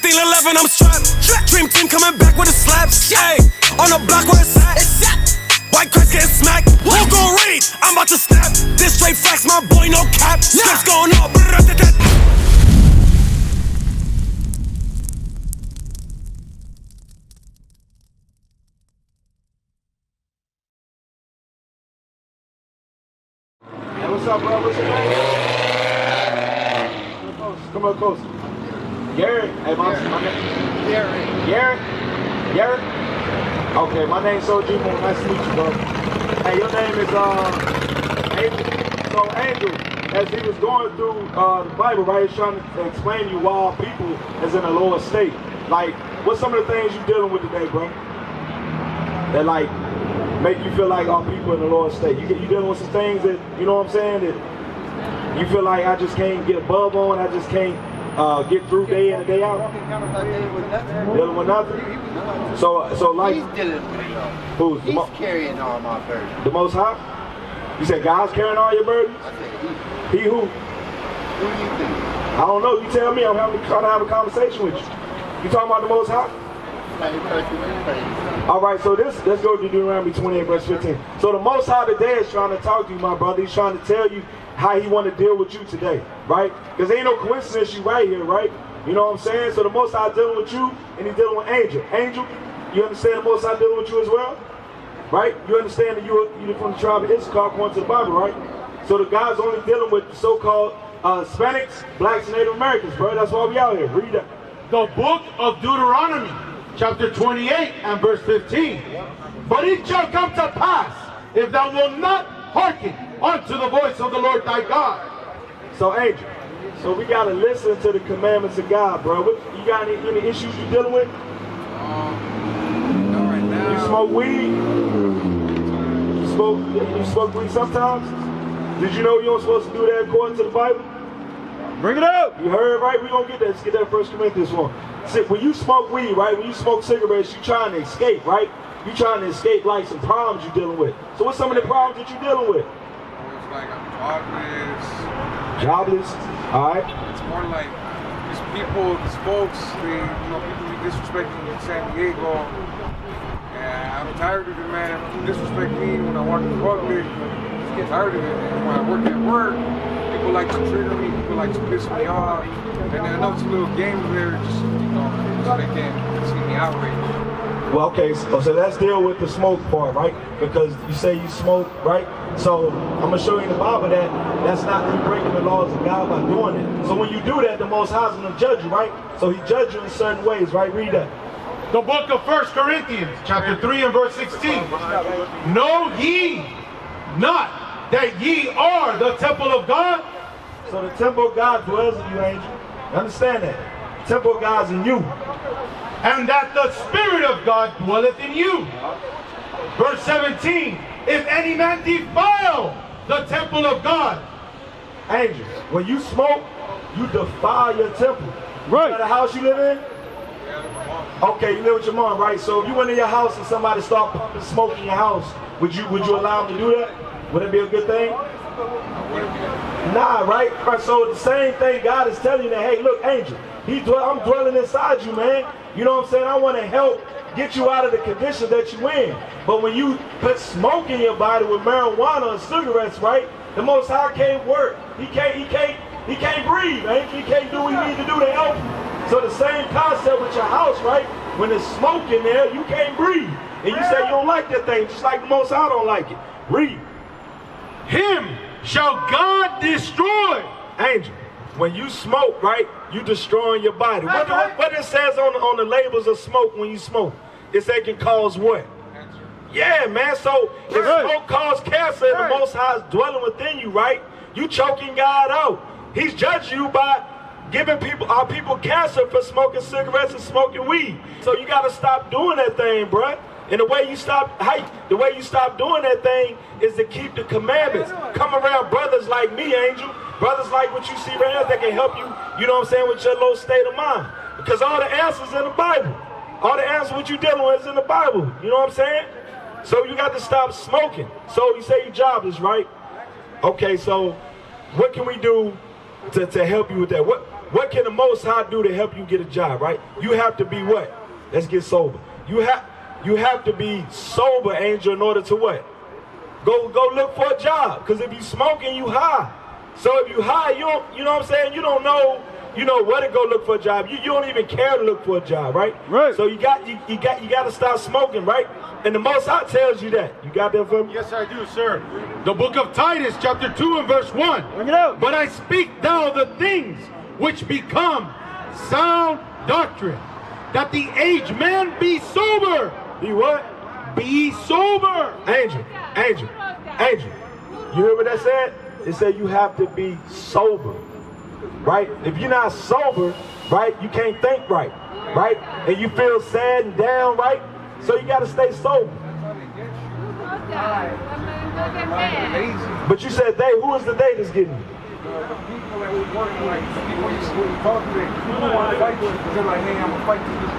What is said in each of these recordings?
1611, I'm strapped. Dream team coming back with a slap. Hey, on the block where it's at. White cracks getting smacked. Who gon' read? I'm about to snap. This straight facts, my boy, no cap. Steps going up. Hey, what's up, bro? What's your name? Come on close. Garrett. Hey, my name. Garrett. Okay, my name's Soji. Nice to meet you, bro. Hey, your name is Angel. So Angel, as he was going through the Bible, right, he's trying to explain to you why all people is in a lower state. Like, what's some of the things you're dealing with today, bro? That like make you feel like all people in the lower state. You dealing with some things that, you know what I'm saying, that you feel like I just can't get above on, I just can't get through day in and day out. Dealing with nothing. So like he's dealing with it all. Who's he's carrying all my burdens. The Most High? You said God's carrying all your burdens? I said he who? Who do you think? I don't know. You tell me. I'm trying to have a conversation with you. You talking about the Most High? All right. So let's go to Deuteronomy 28 verse 15. So the Most High today is trying to talk to you, my brother. He's trying to tell you how he want to deal with you today, right? Because ain't no coincidence you right here, right? You know what I'm saying? So the Most High dealing with you, and he's dealing with Angel. Angel, you understand the Most High dealing with you as well? Right? You understand that you're from the tribe of Issachar according to the Bible, right? So the God's only dealing with the so-called Hispanics, blacks, and Native Americans, bro. That's why we out here. Read that. The book of Deuteronomy, chapter 28 and verse 15. But it shall come to pass, if thou wilt not hearken unto the voice of the Lord thy God. So Angel, so we gotta listen to the commandments of God, bro. You got any issues you dealing with? Not right now. You smoke weed? You smoke weed sometimes? Did you know you weren't supposed to do that according to the Bible? Bring it up. You heard, right? We're gonna get that. Let's get that 1 Corinthians 1. See, when you smoke weed, right? When you smoke cigarettes, you're trying to escape, right? You're trying to escape like some problems you're dealing with. So what's some of the problems that you're dealing with? It's like I'm jobless. Jobless? Alright. It's more like these people, these folks, people be disrespecting in San Diego. And I'm tired of it, man. People disrespect me when I walk in public. Just get tired of it. And when I work at work, people like to trigger me, people like to piss me off. And then I know it's a little game there, just so they can see me outraged. Well, okay, so let's deal with the smoke part, right? Because you say you smoke, right? So I'm gonna show you in the Bible that that's not you breaking the laws of God by doing it. So when you do that, the Most High is gonna judge you, right? So he judges you in certain ways, right? Read that. The book of 1 Corinthians, chapter 3 and verse 16. Know ye not that ye are the temple of God? So the temple of God dwells in you, Angel. You understand that? The temple of God's in you. And that the Spirit of God dwelleth in you. Verse 17. If any man defile the temple of God. Angel, when you smoke, you defile your temple. Right. You got a house you live in? Okay, you live with your mom, right? So if you went in your house and somebody started pumping smoke in your house, would you allow them to do that? Would it be a good thing? Nah, right? So the same thing, God is telling you that, hey, look, Angel, I'm dwelling inside you, man. You know what I'm saying? I want to help get you out of the condition that you in. But when you put smoke in your body with marijuana or cigarettes, right? The Most High can't work. He can't breathe, man. He can't do what he needs to do to help you. So the same concept with your house, right? When there's smoke in there, you can't breathe. And you say you don't like that thing, just like the Most High don't like it. Read. Him shall God destroy. Angel, when you smoke, right, you destroying your body. What it says on the labels of smoke when you smoke? It says it can cause what? Cancer. Yeah, man. So if smoke causes cancer and the Most High is dwelling within you, right? You choking God out. He's judging you by giving our people cancer for smoking cigarettes and smoking weed. So you got to stop doing that thing, bruh. And the way you stop doing that thing is to keep the commandments. Come around brothers like me, Angel. Brothers like what you see right here that can help you, you know what I'm saying, with your low state of mind. Because all the answers in the Bible. All the answers what you're dealing with is in the Bible. You know what I'm saying? So you got to stop smoking. So you say you're jobless, right? Okay, so what can we do to help you with that? what can the Most High do to help you get a job, right? You have to be what? Let's get sober. You have to be sober, Angel, in order to what? Go look for a job. Because if you smoking, you high. So if you high, you know what I'm saying? You don't know, where to go look for a job. You don't even care to look for a job, right? Right. So you got to start smoking, right? And the Most High tells you that. You got that for me? Yes, I do, sir. The book of Titus, chapter 2 and verse 1. Bring it out. But I speak now the things which become sound doctrine, that the aged man be sober. Be what? Be sober. Angel. You hear what that said? It said you have to be sober, right? If you're not sober, right, you can't think right, right? And you feel sad and down, right? So you got to stay sober. But you said they. Who is the they that's getting you? People that was working, like people used to talk to them, people want to fight because they're like, hey, I'm gonna fight this.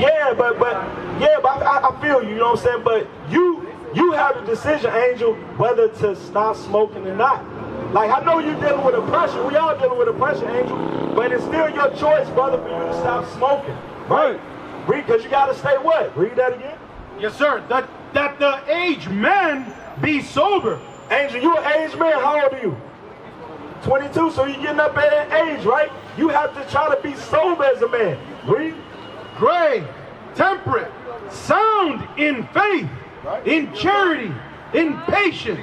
Yeah, but I feel you. You know what I'm saying? But you have the decision, Angel, whether to stop smoking or not. Like, I know you're dealing with oppression. We all dealing with oppression, Angel. But it's still your choice, brother, for you to stop smoking. Right? Read, because you got to stay what? Read that again. Yes, sir. That the aged man be sober. Angel, you an aged man. How old are you? 22. So you're getting up at that age, right? You have to try to be sober as a man. Read. Grave, temperate, sound in faith, in charity, in patience.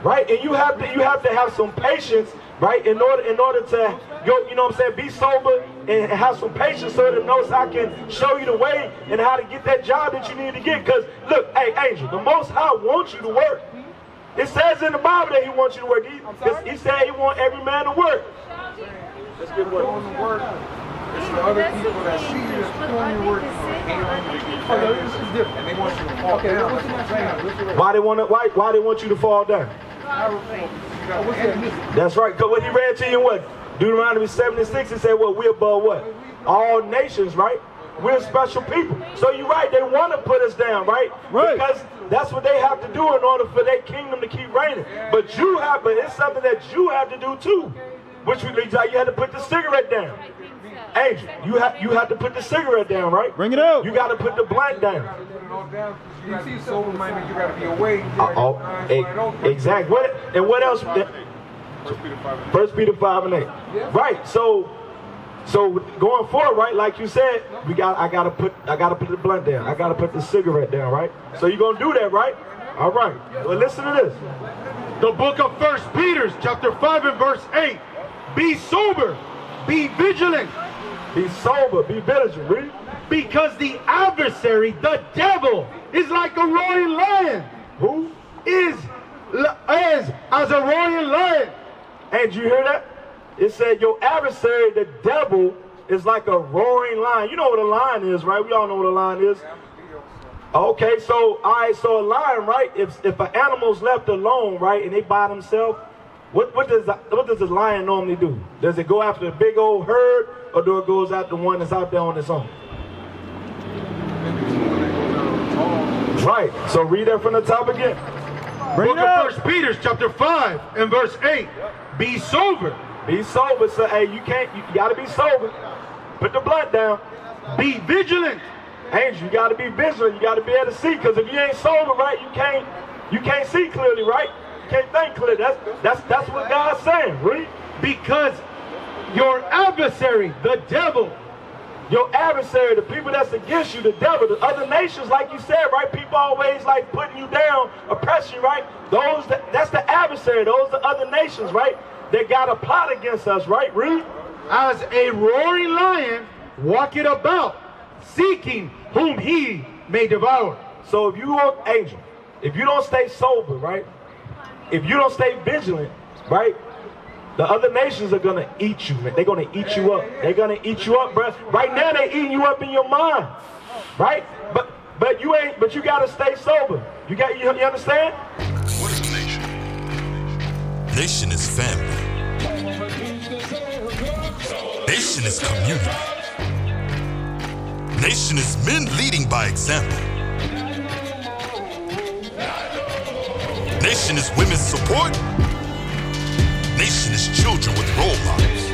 Right, and you have to have some patience, right, in order to go, you know what I'm saying, be sober and have some patience so that knows I can show you the way and how to get that job that you need to get. Because look, hey, Angel, the Most High wants you to work. It says in the Bible that He wants you to work. He said He wants every man to work. Let's get work. It's the other people that see you doing your work and they want you to fall down. Why they want you to fall down? That's right. Because what he read to you in what? Deuteronomy 7:6, it said what? We're above what? All nations, right? We're special people. So you're right, they want to put us down, right? Right. Because that's what they have to do in order for their kingdom to keep reigning. But it's something that you have to do too. Which you had to put the cigarette down. Angel, you have to put the cigarette down, right? Bring it out. You got to put the blunt down. You got to be sober-minded. You got to be awake. Exactly. What else? 1 Peter 5 and 8. Right. So going forward, right? Like you said, I gotta put the blunt down. I gotta put the cigarette down, right? So you're gonna do that, right? All right. Well, listen to this. The book of 1 Peter, chapter 5 and verse 8. Be sober, be vigilant. Be sober, be vigilant. Read. Because the adversary, the devil, is like a roaring lion. Who? Is as a roaring lion. And you hear that? It said your adversary, the devil, is like a roaring lion. You know what a lion is, right? We all know what a lion is. Okay, so so a lion, right? If an animal's left alone, right, and they by themselves, what does a lion normally do? Does it go after a big old herd, or do it goes after one that's out there on its own? Right. So read that from the top again. Book of 1 Peter, chapter 5 and verse 8. Be sober. Be sober. So hey, you gotta be sober. Put the blunt down. Be vigilant. Angel, you gotta be vigilant. You gotta be able to see. Because if you ain't sober, right, you can't see clearly, right? You can't think clearly. That's what God's saying. Read. Because your adversary, the devil, your adversary, the people that's against you, the devil, the other nations, like you said, right? People always like putting you down, oppress you, right? That's the adversary. Those are other nations, right? They got a plot against us, right? Read. As a roaring lion, walking about, seeking whom he may devour. So if you want, Angel, if you don't stay sober, right? If you don't stay vigilant, right? The other nations are gonna eat you, man. They're gonna eat you up. They're gonna eat you up, bro. Right now they're eating you up in your mind, right? But you gotta stay sober. You understand? What is a nation? Nation is family. Nation is community. Nation is men leading by example. Nation is women's support. Nation is children with role models.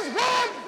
is one